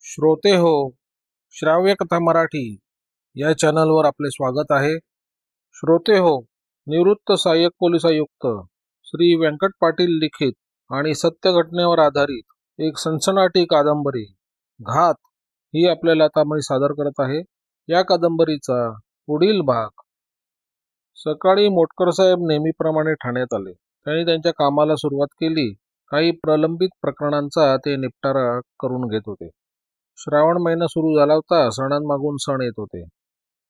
श्रोते हो, श्राव्य कथा मराठी या चॅनलवर आपले स्वागत आहे. श्रोते हो, निवृत्त सहाय्यक पोलीस आयुक्त श्री व्यंकट पाटील लिखित आणि सत्य घटनेवर आधारित एक सनसनाटी कादंबरी घात ही आपल्याला आता मी सादर करत आहे. या कादंबरीचा पुढील भाग. सकाळी मोटकर साहेब नेहमीप्रमाणे ठाण्यात आले. त्यांनी त्यांच्या कामाला सुरुवात केली. काही प्रलंबित प्रकरणांचा ते निपटारा करून घेत होते. श्रावण महिना सुरू झाला होता. सणांमागून सण येत होते.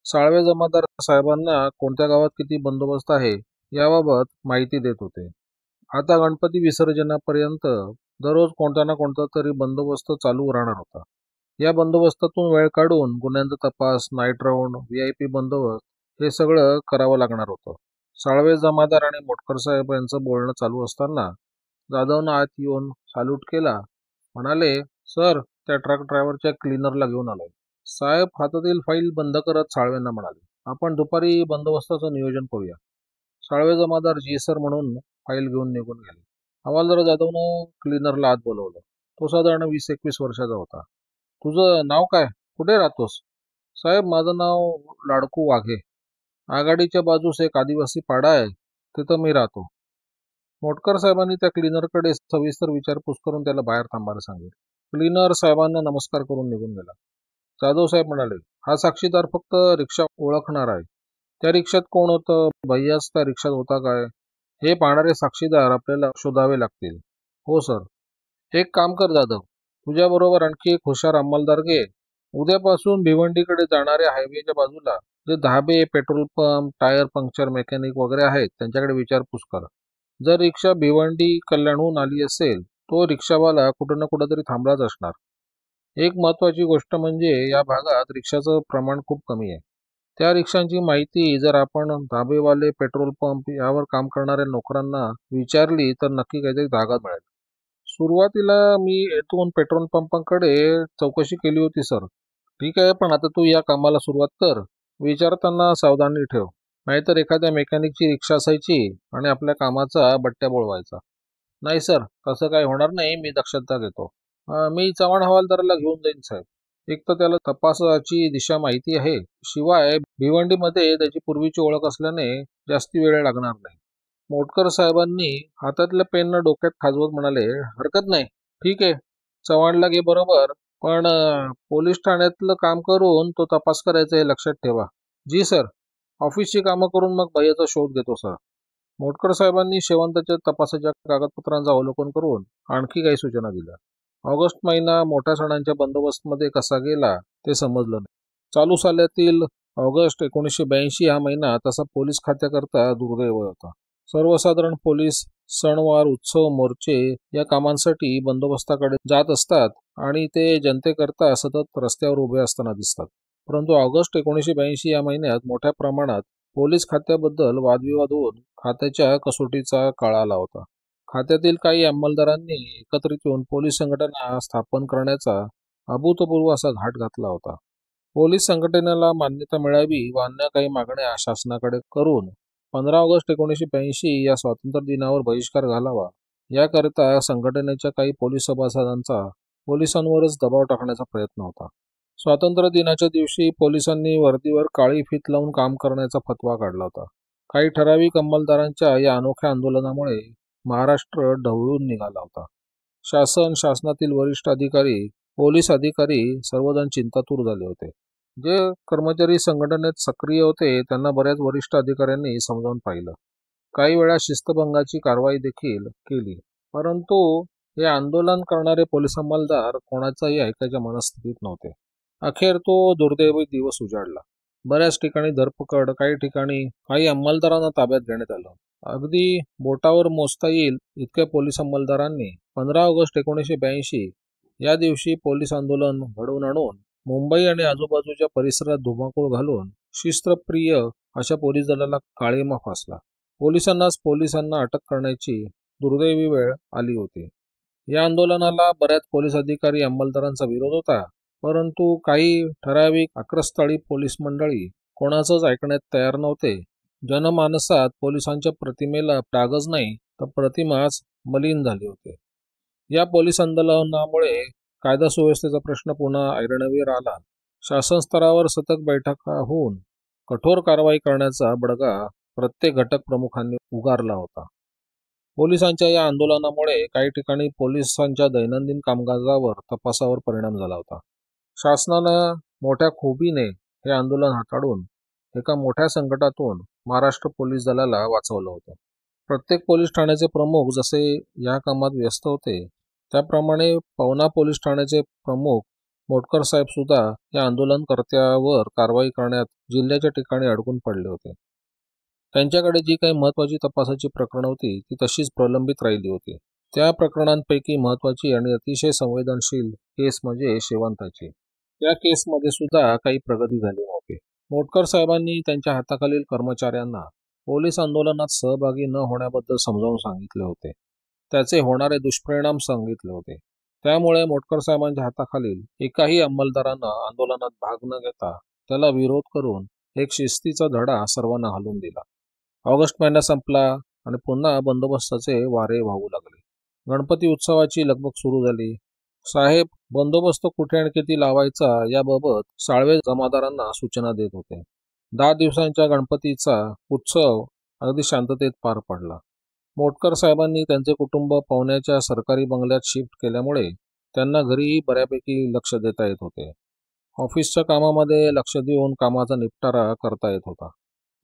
साळवे जमादार साहेबांना कोणत्या गावात किती बंदोबस्त आहे याबाबत माहिती देत होते. आता गणपती विसर्जनापर्यंत दररोज कोणता ना कोणता तरी बंदोबस्त चालू राहणार होता. या बंदोबस्तातून वेळ काढून गुन्ह्यांचा तपास, नाईट राऊंड, VIP बंदोबस्त हे सगळं करावं लागणार होतं. साळवे जमादार आणि मोटकर साहेब यांचं बोलणं चालू असताना जाधवनं आत येऊन सॅल्यूट केला. म्हणाले, सर, त्या ट्रक ड्रायव्हरच्या क्लीनरला घेऊन आलोय. साहेब हातातील फाईल बंद करत साळवेंना म्हणाले, आपण दुपारी बंदोबस्ताचं नियोजन करूया. साळवे जमादार जी सर म्हणून फाईल घेऊन निघून गेले. हवालदार जाधवनं क्लीनरला आत बोलवलं. तो साधारण 20-21 वर्षाचा होता. तुझं नाव काय? कुठे राहतोस? साहेब, माझं नाव लाडकू वाघे. आघाडीच्या बाजूस एक आदिवासी पाडा आहे, तिथं मी राहतो. मोटकर साहेबांनी त्या क्लीनरकडे सविस्तर विचारपूस करून त्याला बाहेर थांबायला सांगितलं. क्लीनर साहेबांना नमस्कार करून निघून गेला. जाधव साहेब म्हणाले, हा साक्षीदार फक्त रिक्षा ओळखणार आहे. त्या रिक्षात कोण होतं, भैयाच त्या रिक्षात होता काय, हे पाहणारे साक्षीदार आपल्याला शोधावे लागतील. हो सर. एक काम कर जाधव, तुझ्याबरोबर आणखी एक हुशार अंमलदार घे. उद्यापासून भिवंडीकडे जाणाऱ्या हायवेच्या बाजूला जे धाबे, petrol pump, tyre puncture mechanic वगैरे आहेत त्यांच्याकडे विचारपूस कर. जर रिक्षा भिवंडी कल्याणहून आली असेल, तो रिक्षावाला कुठं ना कुठं तरी थांबलाच असणार. एक महत्वाची गोष्ट म्हणजे या भागात रिक्षाचं प्रमाण खूप कमी आहे. त्या रिक्षांची माहिती जर आपण धाबेवाले, पेट्रोल पंप यावर काम करणाऱ्या नोकरांना विचारली तर नक्की काहीतरी धागा मिळेल. सुरुवातीला मी येथून पेट्रोल पंपांकडे चौकशी केली होती सर. ठीक आहे, पण आता तू या कामाला सुरुवात कर. विचारताना सावधानी ठेव, नाहीतर एखाद्या मेकॅनिकची रिक्षा असायची आणि आपल्या कामाचा बट्ट्या बोळवायचा. नाही सर, तसं काही होणार नाही, मी दक्षता घेतो. मी चव्हाण हवालदाराला घेऊन जाईन साहेब. एक तर त्याला तपासाची दिशा माहिती आहे, शिवाय भिवंडीमध्ये त्याची पूर्वीची ओळख असल्याने जास्ती वेळ लागणार नाही. मोटकर साहेबांनी हातातल्या पेननं डोक्यात खाजवत म्हणाले, हरकत नाही, ठीक आहे, चव्हाणला घे बरोबर, पण पोलीस ठाण्यातलं काम करून तो तपास करायचा हे लक्षात ठेवा. जी सर. ऑफिसची कामं करून मग भैयाचा शोध घेतो सर. मोटकर साहेबांनी शेवंताच्या तपासाच्या कागदपत्रांचं अवलोकन करून आणखी काही सूचना दिल्या. ऑगस्ट महिना मोठ्या सणांच्या बंदोबस्तमध्ये कसा गेला ते समजलं नाही. चालू सालातील ऑगस्ट 1982 हा महिना तसा पोलीस खात्याकरता दुर्दैव होता. सर्वसाधारण पोलीस सणवार, उत्सव, मोर्चे या कामांसाठी बंदोबस्ताकडे जात असतात आणि ते जनतेकरता सतत रस्त्यावर उभे असताना दिसतात. परंतु ऑगस्ट 1982 या महिन्यात मोठ्या प्रमाणात पोलीस खात्याबद्दल वादविवाद होऊन खात्याच्या कसोटीचा काळ आला होता. खात्यातील काही अंमलदारांनी एकत्रित येऊन पोलीस संघटना स्थापन करण्याचा अभूतपूर्व असा घाट घातला होता. पोलीस संघटनेला मान्यता मिळावी व अन्य काही मागण्या शासनाकडे करून 15 ऑगस्ट 1982 या स्वातंत्र्य दिनावर बहिष्कार घालावा याकरिता संघटनेच्या काही पोलीस सभासदांचा पोलिसांवरच दबाव टाकण्याचा प्रयत्न होता. स्वातंत्र्य दिनाच्या दिवशी पोलिसांनी वर्दीवर काळी फीत लावून काम करण्याचा फतवा काढला होता. काही ठराविक अंमलदारांच्या या अनोख्या आंदोलनामुळे महाराष्ट्र ढवळून निघाला होता. शासन, शासनातील वरिष्ठ अधिकारी, पोलीस अधिकारी सर्वजण चिंतातूर झाले होते. जे कर्मचारी संघटनेत सक्रिय होते त्यांना बऱ्याच वरिष्ठ अधिकाऱ्यांनी समजावून पाहिलं. काही वेळा शिस्तभंगाची कारवाई देखील केली, परंतु हे आंदोलन करणारे पोलीस अंमलदार कोणाचाही ऐकायच्या मनस्थितीत नव्हते. अखेर तो दुर्दैवी दिवस उजाडला. बऱ्याच ठिकाणी धरपकड, काही ठिकाणी काही अंमलदारांना ताब्यात घेण्यात आलं. अगदी बोटावर मोजता येईल इतक्या पोलीस अंमलदारांनी 15 ऑगस्ट 1982 या दिवशी पोलीस आंदोलन घडवून आणून मुंबई आणि आजूबाजूच्या परिसरात धुमाकूळ घालून शिस्तप्रिय अशा पोलीस दलाला काळिमा फासला. पोलिसांना अटक करण्याची दुर्दैवी वेळ आली होती. या आंदोलनाला बऱ्याच पोलीस अधिकारी अंमलदारांचा विरोध होता, परंतु काही ठराविक आक्रस्ताळी पोलीस मंडळी कोणाचंच ऐकण्यात तयार नव्हते. जनमानसात पोलिसांच्या प्रतिमेला डागच नाही तर प्रतिमाच मलिन झाली होती. या पोलीस आंदोलनामुळे कायदा सुव्यवस्थेचा प्रश्न पुन्हा ऐरणीवर आला. शासन स्तरावर सतत बैठका होऊन कठोर कारवाई करण्याचा बडगा प्रत्येक घटक प्रमुखांनी उगारला होता. पोलिसांच्या या आंदोलनामुळे काही ठिकाणी पोलिसांच्या दैनंदिन कामकाजावर तपासावर परिणाम झाला होता. शासनानं मोठ्या खुबीने हे आंदोलन हाताळून एका मोठ्या संकटातून महाराष्ट्र पोलीस दलाला वाचवलं होतं. प्रत्येक पोलीस ठाण्याचे प्रमुख जसे या कामात व्यस्त होते, त्याप्रमाणे पवना पोलीस ठाण्याचे प्रमुख मोटकर साहेब सुद्धा या आंदोलनकर्त्यावर कारवाई करण्यात जिल्ह्याच्या ठिकाणी अडकून पडले होते. त्यांच्याकडे जी काही महत्त्वाची तपासाची प्रकरणं होती ती तशीच प्रलंबित राहिली होती. त्या प्रकरणांपैकी महत्त्वाची आणि अतिशय संवेदनशील केस म्हणजे शेवंताची. त्या केसमध्ये सुद्धा काही प्रगती झाली नव्हती. मोटकर साहेबांनी त्यांच्या हाताखालील कर्मचाऱ्यांना पोलीस आंदोलनात सहभागी न होण्याबद्दल समजावून सांगितले होते. त्याचे होणारे दुष्परिणाम सांगितले होते. त्यामुळे मोटकर साहेबांच्या हाताखालील एकाही अंमलदारानं आंदोलनात भाग न घेता त्याला विरोध करून एक शिस्तीचा धडा सर्वांना घालून दिला. ऑगस्ट महिना संपला आणि पुन्हा बंदोबस्ताचे वारे वाहू लागले. गणपती उत्सवाची लगबग सुरू झाली. साहेब बंदोबस्त कुठे आणि किती लावायचा याबाबत साळवे जमादारांना सूचना देत होते. 10 दिवसांच्या गणपतीचा उत्सव अगदी शांततेत पार पडला. मोटकर साहेबांनी त्यांचे कुटुंब पवन्याच्या सरकारी बंगल्यात शिफ्ट केल्यामुळे त्यांना घरीही बऱ्यापैकी लक्ष देता येत होते. ऑफिसच्या कामामध्ये लक्ष देऊन कामाचा निपटारा करता येत होता.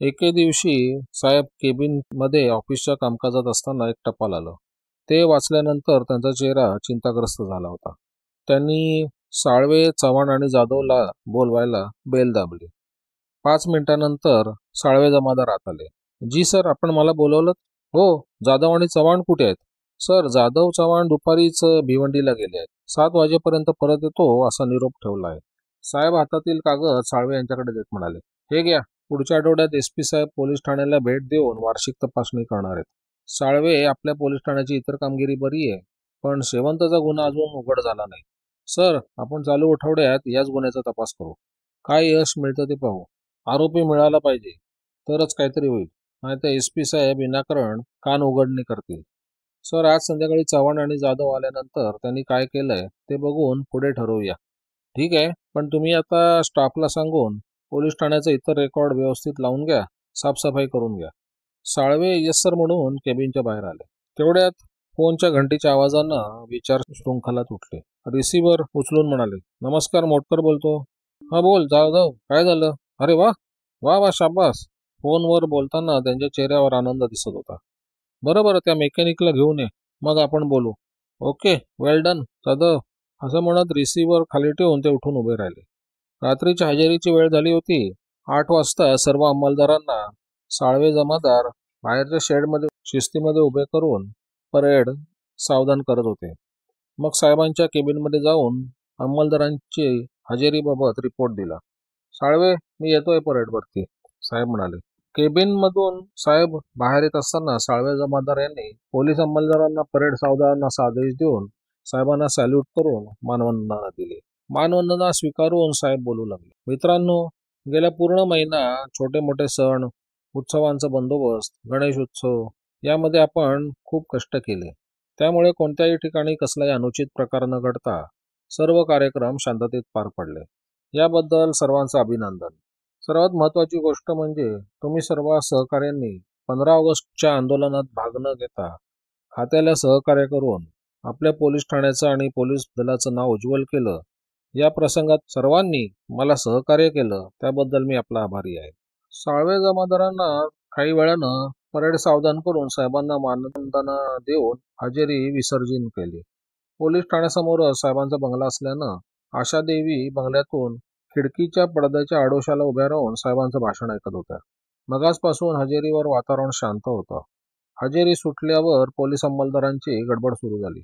एके दिवशी साहेब केबिनमध्ये ऑफिसच्या कामकाजात असताना एक टपाल आलं. ते वाचल्यानंतर त्यांचा चेहरा चिंताग्रस्त झाला होता. त्यांनी साळवे, चव्हाण आणि जाधवला बोलवायला बेल दाबली. 5 मिनिटांनंतर साळवे जमादार आत आले. जी सर, आपण मला बोलवलं? हो. जाधव आणि चव्हाण कुठे आहेत? सर, जाधव चव्हाण दुपारीच भिवंडीला गेले आहेत. 7 वाजेपर्यंत परत येतो असा निरोप ठेवला आहे. साहेब हातातील कागद साळवे यांच्याकडे देत म्हणाले, हे घ्या. पुढच्या आठवड्यात SP साहेब पोलीस ठाण्याला भेट देऊन वार्षिक तपासणी करणार आहेत. साळवे, आपल्या पोलीस ठाण्याची इतर कामगिरी बरी आहे, पण शेवंताचा गुन्हा अजून उघड झाला नाही. सर, आपण चालू आठवड्यात याच गुन्ह्याचा तपास करू. काय यश मिळतं ते पाहू. आरोपी मिळाला पाहिजे, तरच काहीतरी होईल. नाहीतर SP साहेब विनाकारण कान उघडणी करतील. सर, आज संध्याकाळी चव्हाण आणि जाधव आल्यानंतर त्यांनी काय केलंय ते बघून पुढे ठरवूया. ठीक आहे, पण तुम्ही आता स्टाफला सांगून पोलीस ठाण्याचा इतर रेकॉर्ड व्यवस्थित लावून घ्या, साफसफाई करून घ्या. साळवे यस सर म्हणून केबिनच्या बाहेर आले. तेवढ्यात फोनच्या घंटीच्या आवाजानं विचार शृंखलात उठले. रिसिव्हर उचलून म्हणाले, नमस्कार, मोटकर बोलतो. हा बोल जाधव, काय झालं? अरे वा वा वा, शाबास. फोनवर बोलताना त्यांच्या चेहऱ्यावर आनंद दिसत होता. बरं, त्या मेकॅनिकला घेऊन ये, मग आपण बोलू. ओके, वेल डन जाधव. असं म्हणत रिसिव्हर खाली ठेवून ते उठून उभे राहिले. रात्रीची हजेरीची वेळ झाली होती. 8 वाजता सर्व अंमलदारांना साळवे जमादार बाहेरच्या शेडमध्ये शिस्तीमध्ये उभे करून परेड सावधान करत होते. मग साहेबांच्या केबिनमध्ये जाऊन अंमलदारांची हजेरीबाबत रिपोर्ट दिला. साळवे, मी येतोय परेडवरती, साहेब म्हणाले. केबिनमधून साहेब बाहेर येत असताना साळवे जमादार यांनी पोलीस अंमलदारांना परेड सावधान असा आदेश देऊन साहेबांना सॅल्यूट करून मानवंदना दिली. मानवंदना स्वीकारून साहेब बोलू लागले. मित्रांनो, गेल्या पूर्ण महिना छोटे मोठे सण, उत्सवांचा बंदोबस्त, गणेश उत्सव यामध्ये आपण खूप कष्ट केले. त्यामुळे कोणत्याही ठिकाणी कसलाही अनुचित प्रकार न घडता सर्व कार्यक्रम शांततेत पार पडले. याबद्दल सर्वांचं अभिनंदन. सर्वात महत्त्वाची गोष्ट म्हणजे तुम्ही सर्व सहकाऱ्यांनी 15 ऑगस्टच्या आंदोलनात भाग न घेता खात्याला सहकार्य करून आपल्या पोलीस ठाण्याचं आणि पोलीस दलाचं नाव उज्ज्वल केलं. या प्रसंगात सर्वांनी मला सहकार्य केलं त्याबद्दल मी आपला आभारी आहे. साळवे जमादारांना काही वेळानं परेड सावधान करून साहेबांना मानवंदना देऊन हजेरी विसर्जन केली. पोलीस ठाण्यासमोर साहेबांचा बंगला असल्यानं आशादेवी बंगल्यातून खिडकीच्या पडद्याच्या आडोशाला उभ्या राहून साहेबांचं भाषण ऐकत होत्या. मगासपासून हजेरीवर वातावरण शांत होतं. हजेरी सुटल्यावर पोलीस अंमलदारांची गडबड सुरू झाली.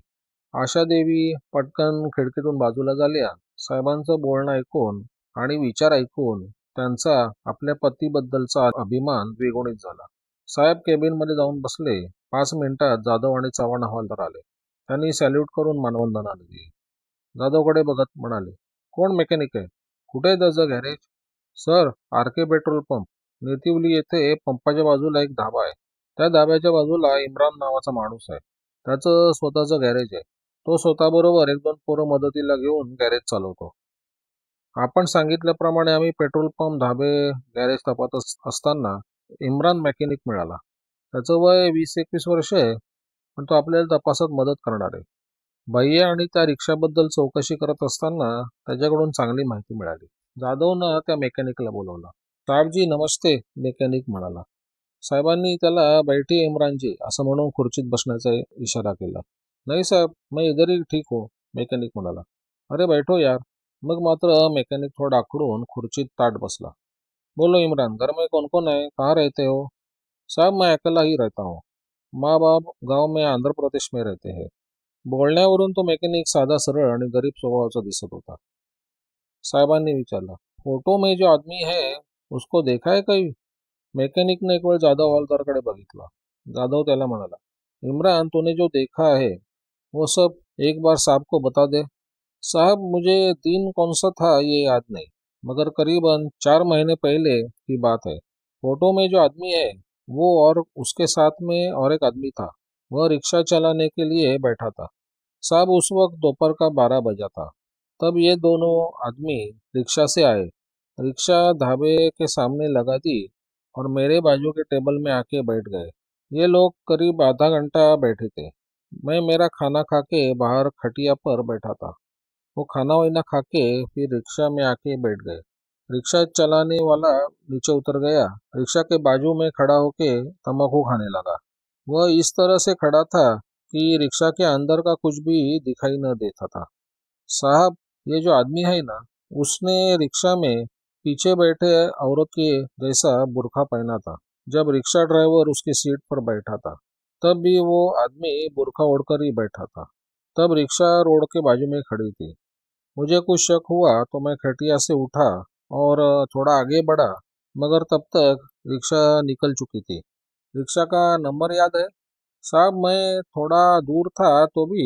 आशादेवी पटकन खिडकीतून बाजूला झाल्या. साहेबांचं बोलणं ऐकून आणि विचार ऐकून त्यांचा आपल्या पतीबद्दलचा अभिमान द्विगुणित झाला. साहेब केबिनमध्ये जाऊन बसले. 5 मिनिटात जाधव आणि चव्हाण हवालदार आले. त्यांनी सॅल्यूट करून मानवंदना दिली. जाधवकडे बघत म्हणाले, कोण मेकॅनिक आहे? कुठे आहे त्याचं garage? Sir, RK petrol pump. Netivali येथे पंपाच्या बाजूला एक धाबा आहे. त्या धाब्याच्या बाजूला इम्रान नावाचा माणूस आहे. त्याचं स्वतःचं गॅरेज आहे. तो स्वतःबरोबर 1-2 पोरं मदतीला घेऊन गॅरेज चालवतो. आपण सांगितल्याप्रमाणे आम्ही पेट्रोल पंप, धाबे, गॅरेज तपासत असताना इम्रान मेकॅनिक मिळाला. त्याचं वय 20-21 वर्ष आहे, पण तो आपल्याला तपासात मदत करणार आहे. भैया आणि त्या रिक्षाबद्दल चौकशी करत असताना त्याच्याकडून चांगली माहिती मिळाली. जाधवनं त्या मेकॅनिकला बोलवलं. साहेबजी नमस्ते, मेकॅनिक म्हणाला. साहेबांनी त्याला बैठी इम्रानजी असं म्हणून खुर्चीत बसण्याचा इशारा केला. नाही साहेब, मैं इधर ही ठीक हो, मेकॅनिक म्हणाला. अरे बैठो यार. मग मात्र मेकॅनिक थोडा आखडून खुर्चीत ताट बसला. बोलो इमरान, घर में कौन कौन है, कहाँ रहते हो? साहब मैं अकेला ही रहता हूँ, माँ बाप गांव में आंध्र प्रदेश में रहते हैं. बोलण्यावरून तो मेकॅनिक साधा सरळ आणि गरीब स्वभावाचा दिसत होता. साहेबांनी विचारलं, फोटो में जो आदमी है उसको देखा है कभी? मेकॅनिकने एक वेळ जाधव हवालदारकडे बघितला. जाधव त्याला म्हणाला, इमरान तूने जो देखा है वो सब एक बार साहब को बता दे. साहब मुझे दिन कौन सा था ये याद नहीं, मगर करीबन 4 महीने पहले की बात है. फोटो में जो आदमी है वो और उसके साथ में और एक आदमी था. वह रिक्शा चलाने के लिए बैठा था. साहब उस वक्त दोपहर का 12 बजा था. तब ये दोनों आदमी रिक्शा से आए, रिक्शा ढाबे के सामने लगा दी और मेरे बाजू के टेबल में आके बैठ गए. ये लोग करीब आधा घंटा बैठे थे. मैं मेरा खाना खा के बाहर खटिया पर बैठा था. वो खाना वाना खा के फिर रिक्शा में आके बैठ गए. रिक्शा चलाने वाला नीचे उतर गया, रिक्शा के बाजू में खड़ा होके तंबाकू खाने लगा. वह इस तरह से खड़ा था कि रिक्शा के अंदर का कुछ भी दिखाई न देता था. साहब ये जो आदमी है ना, उसने रिक्शा में पीछे बैठे औरत के जैसा बुर्का पहना था. जब रिक्शा ड्राइवर उसकी सीट पर बैठा था तब भी वो आदमी बुर्का ओढ़कर ही बैठा था. तब रिक्शा रोड के बाजू में खड़ी थी. मुझे कुछ शक हुआ तो मैं खटिया से उठा और थोड़ा आगे बढ़ा, मगर तब तक रिक्शा निकल चुकी थी. रिक्शा का नंबर याद है? साहब मैं थोड़ा दूर था तो भी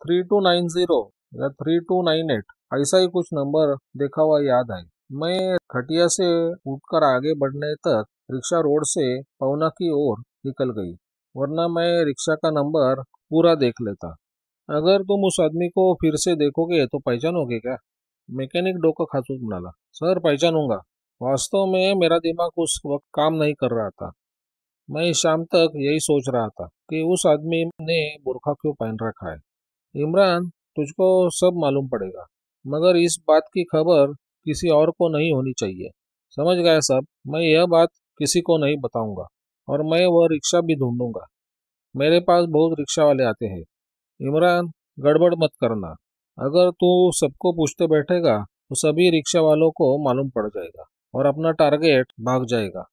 3290 या 3298 ऐसा ही कुछ नंबर देखा हुआ याद है. मैं खटिया से उठकर आगे बढ़ने तक रिक्शा रोड से पवना की ओर निकल गई, वरना मैं रिक्शा का नंबर पूरा देख लेता. अगर तुम उस आदमी को फिर से देखोगे तो पहचानोगे क्या? मैकेनिक डोकं खाचून म्हणाला. सर पहचानूंगा. वास्तव में मेरा दिमाग उस वक्त काम नहीं कर रहा था. मैं शाम तक यही सोच रहा था कि उस आदमी ने बुर्का क्यों पहन रखा है. इमरान तुझको सब मालूम पड़ेगा, मगर इस बात की खबर किसी और को नहीं होनी चाहिए. समझ गया साहब, मैं यह बात किसी को नहीं बताऊंगा और मैं वह रिक्शा भी ढूंढूंगा. मेरे पास बहुत रिक्शा वाले आते हैं. इमरान गड़बड़ मत करना. अगर तू सबको पूछते बैठेगा तो सभी रिक्शा वालों को मालूम पड़ जाएगा और अपना टारगेट भाग जाएगा.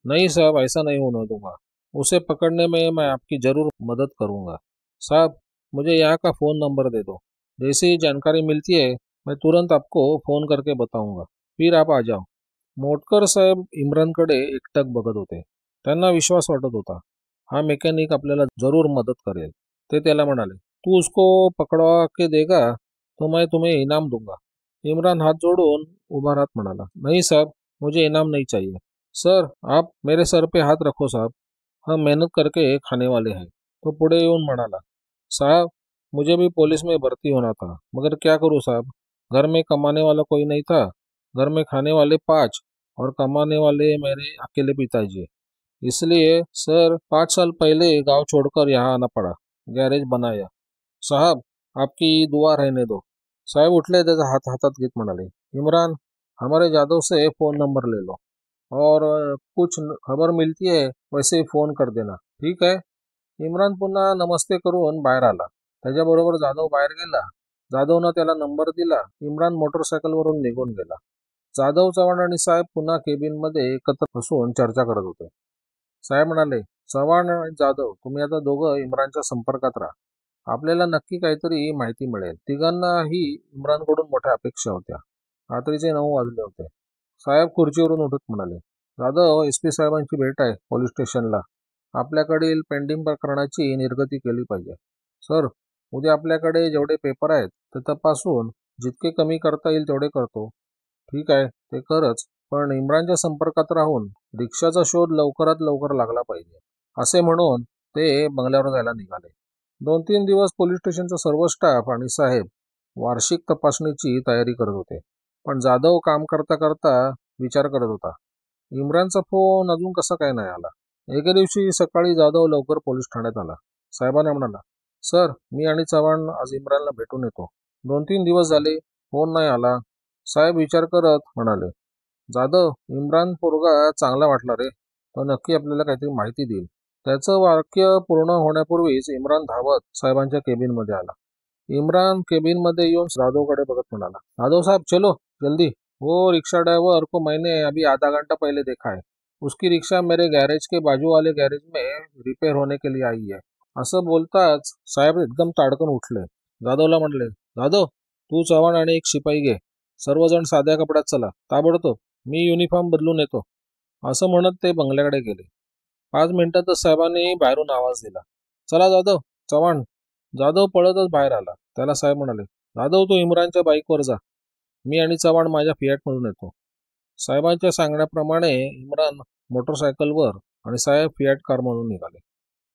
नहीं साहब, ऐसा नहीं होने दूंगा. उसे पकड़ने में मैं आपकी जरूर मदद करूंगा. साहब मुझे यहाँ का फ़ोन नंबर दे दो. जैसे ही जानकारी मिलती है मैं तुरंत आपको फ़ोन करके बताऊंगा. फिर आप आ जाओ. मोटकर साहेब इम्रानकडे एकटक बघत होते. त्यांना विश्वास वाटत होता, हा मेकॅनिक आपल्याला जरूर मदत करेल. ते त्याला म्हणाले, तू उसको पकड़वा के देगा तो मैं तुम्हें इनाम दूंगा. इमरान हात जोडून उभा राहत म्हणाला, नहीं साहब, मुझे इनाम नहीं चाहिए. सर आप मेरे सर पे हाथ रखो साहब, हम मेहनत करके खाने वाले हैं. तो पुढे येऊन म्हणाला, साहब मुझे भी पुलिस में भर्ती होना था, मगर क्या करूं साहब, घर में कमाने वाला कोई नहीं था. घर में खाने वाले 5 और कमाने वाले मेरे अकेले पिताजी. इसलिए सर 5 साल पहले गांव छोड़कर यहाँ आना पड़ा, गॅरेज बनाया. साहब आपकी दुआ रहने दो. साहेब उठले, त्याचा हात हातात घेत म्हणाले, इमरान हमारे जादव से फ़ोन नंबर ले लो और कुछ खबर मिलती है वैसे ही फ़ोन कर देना, ठीक है? इम्रान पुन्हा नमस्ते करून बाहेर आला. त्याच्याबरोबर जाधव बाहेर गेला. जाधवनं त्याला नंबर दिला. इम्रान मोटरसायकलवरून निघून गेला. जाधव, चव्हाण आणि साहेब पुन्हा केबिनमध्ये एकत्र बसून चर्चा करत होते. साहेब म्हणाले, चव्हाण आणि जाधव तुम्ही आता दोघं इम्रानच्या संपर्कात राहा. आपल्याला नक्की काहीतरी माहिती मिळेल. तिघांनाही इम्रानकडून मोठ्या अपेक्षा होत्या. रात्रीचे 9 वाजले होते. साहेब खुर्चीवरून उठत म्हणाले, जाधव SP साहेबांची भेट आहे पोलीस स्टेशनला. आपल्याकडील पेंडिंग प्रकरणाची निर्गती केली पाहिजे. सर उद्या आपल्याकडे जेवढे पेपर आहेत ते तपासून जितके कमी करता येईल तेवढे करतो. ठीक आहे ते करच, पण इम्रानच्या संपर्कात राहून रिक्षाचा शोध लवकरात लवकर लागला पाहिजे. असे म्हणून ते बंगल्यावर जायला निघाले. 2-3 दिवस पोलीस स्टेशनचा सर्व स्टाफ आणि साहेब वार्षिक तपासणीची तयारी करत होते. पण जाधव काम करता करता विचार करत होता. इम्रानचा फोन अजून कसा काय नाही आला. एके दिवशी सकाळी जाधव लवकर पोलीस ठाण्यात आला. साहेबांना म्हणाला, सर, मी आणि चव्हाण आज इम्रानला भेटून येतो. 2-3 दिवस झाले, फोन नाही आला. साहेब विचार करत म्हणाले, जाधव, इम्रान पोरगा चांगला वाटला रे. तो नक्की आपल्याला काहीतरी माहिती देईल. त्याचं वाक्य पूर्ण होण्यापूर्वीच इम्रान धावत साहेबांच्या केबिनमध्ये आला. इम्रान केबिनमध्ये येऊन जाधवकडे बघत म्हणाला, जाधव साहब, चलो जल्दी. वो रिक्शा ड्राइवर को मैंने अभी आधा घंटा पहले देखा है. उसकी रिक्शा मेरे गैरेज के बाजू वाले गैरेज में रिपेयर होने के लिए आई है. असं बोलताच साहेब एकदम ताडकन उठले. जाधवला म्हणले, जाधव, तू चव्हाण आणि एक शिपाई घे. सर्वजण साध्या कपड्यात चला, ताबडतोब. मी युनिफॉर्म बदलून येतो. असं म्हणत ते बंगल्याकडे गेले. 5 मिनिटातच साहेबांनी बाहेरून आवाज दिला, चला जाधव, चव्हाण. जाधव पळतच बाहेर आला. त्याला साहेब म्हणाले, जाधव, तू इम्रानच्या बाईकवर जा. मी आणि चव्हाण माझ्या फियाटमधून येतो. साहेबांच्या सांगण्याप्रमाणे इम्रान मोटरसायकलवर आणि साहेब फियाट कारमधून निघाले.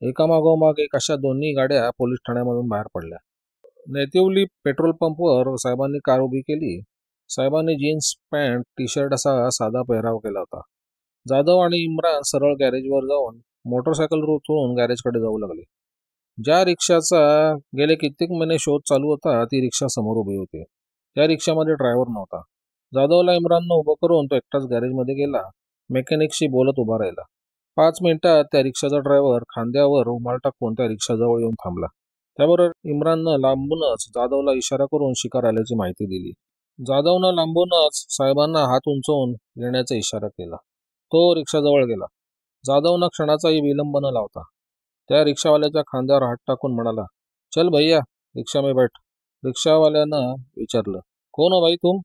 एकामागोमाग एक अशा दोन्ही गाड्या पोलीस ठाण्यामधून बाहेर पडल्या. नेतिवली पेट्रोल पंपवर साहेबांनी कार उभी केली. साहेबांनी जीन्स पॅन्ट टी शर्ट असा साधा पेहराव केला होता. जाधव आणि इम्रान सरळ गॅरेजवर जाऊन मोटरसायकल उतरून गॅरेजकडे जाऊ लागले. ज्या रिक्षाचा गेले कित्येक महिने शोध चालू होता ती रिक्षा समोर उभी होती. त्या रिक्षामध्ये ड्रायव्हर नव्हता. जाधवला इम्राननं उभं करून तो एकटाच गॅरेजमध्ये गेला. मेकॅनिकशी बोलत उभा राहिला. 5 मिनिटात त्या रिक्षाचा ड्रायव्हर खांद्यावर रुमाल टाकून त्या रिक्षाजवळ येऊन थांबला. त्याबरोबर इम्राननं लांबूनच जाधवला इशारा करून शिकार आल्याची माहिती दिली. जाधवनं लांबूनच साहेबांना हात उंचवून येण्याचा इशारा केला. तो रिक्षाजवळ गेला. जाधवनं क्षणाचाही विलंब न लावता त्या रिक्षावाल्याच्या खांद्यावर हात टाकून म्हणाला, चल भैया, रिक्षा में बैठ. रिक्षावाल्यानं विचारलं, कौन हो भाई तुम?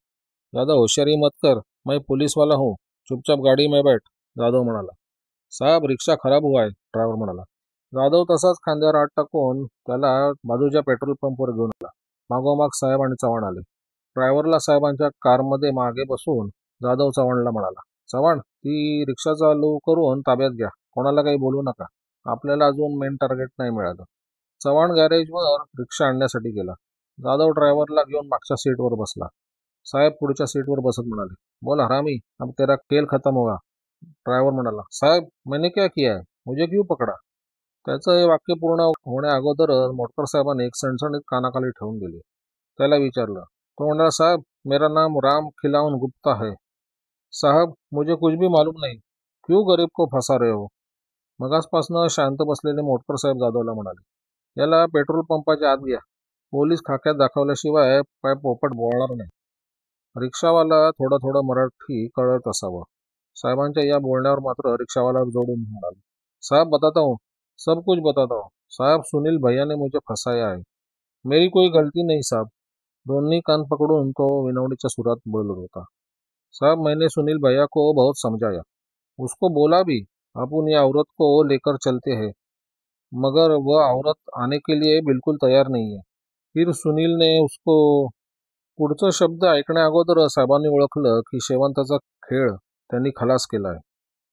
ज्यादा होशियारी मत कर, मैं पुलिस वाला हूँ, चुपचाप गाडी में बैठ. जाधव म्हणाला. साहब, रिक्षा खराब हुआ है, ड्रायव्हर म्हणाला. जाधव तसाच खांद्यावर हात टाकून त्याला बाजूच्या पेट्रोल पंपवर घेऊन आला. मागोमाग साहेब आणि चव्हाण आले. ड्रायव्हरला साहेबांच्या कारमध्ये मागे बसून जाधव चव्हाणला म्हणाला, चव्हाण, ती रिक्षा चालू करून ताब्यात घ्या. कोणाला काही बोलू नका. आपल्याला अजून मेन टार्गेट नाही मिळालं. चव्हाण गॅरेजवर रिक्षा आणण्यासाठी गेला. जाधव ड्रायव्हरला घेऊन मागच्या सीटवर बसला. साहेब पुढच्या सीटवर बसत म्हणाले, बोल हरामी, अब तेरा खेल खत्म होगा. ड्रायव्हर म्हणाला, साहेब, मैंने क्या किया है, मुझे क्यों पकडा? त्याचं हे वाक्य पूर्ण होण्या अगोदरच मोटकर साहेबांनी एक सणसणीत कानाखाली ठेवून दिली. त्याला विचारलं. तो म्हणाला, साहब, मेरा नाम राम खिलावन गुप्ता है. साहब, मुझे कुछ भी मालूम नहीं. क्यों गरीब को फंसा रहे हो? मगासपासनं शांत बसलेले मोटकर साहेब जाधवला म्हणाले, याला पेट्रोल पंपाच्या आत घ्या. पोलीस खाक्यात दाखवल्याशिवाय काय पोपट बोलणार नाही. रिक्षावाला थोडं थोडं मराठी कळत असावं. साहेबांच्या या बोलण्यावर मात्र रिक्षावाला जोडून म्हणाला, साहब, बताता हूँ, सब कुछ बताता हूँ. साहब, सुनील भैया ने मुझे फंसाया है. मेरी कोई गलती नहीं साहब. दोन्ही कान पकडून तो विनवणीच्या सुरात बोलत होता. साहब, मैंने सुनील भैया को बहुत समझाया. उसको बोला भी, अपन ये औरत को लेकर चलते हैं, मगर वह औरत आने के लिए बिल्कुल तैयार नहीं है. फिर सुनील ने उसको. पुढचा शब्द ऐकण्या अगोदर साहेबांनी ओळखलं की शेवंताचा खेळ त्यांनी खलास केलाय.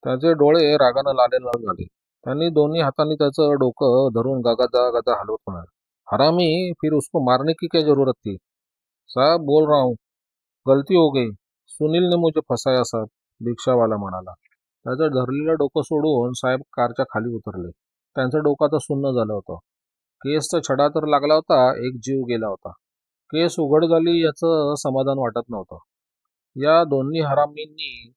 त्याचे डोळे रागानं लाल झाले. त्यांनी दोन्ही हातांनी त्याचं डोकं धरून गदा गदा हलवत म्हणाले, हरामी, फिर उसको मारने की क्या जरूरत थी? साहब, बोल रहा हूँ, गलती हो गई. सुनील ने मुझे फसाया साहब, रिक्षावाला म्हणाला. त्याचं धरलेलं डोकं सोडून साहेब कारच्या खाली उतरले. त्यांचं डोकं आता सुन्न झालं होतं. केसचा छडा तर लागला होता, एक जीव गेला होता. केस उघड झाली याचं समाधान वाटत नव्हतं. या दोन्ही हरामींनी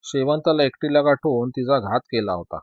शेवंताला एकटीला गाठून तिचा घात केला होता.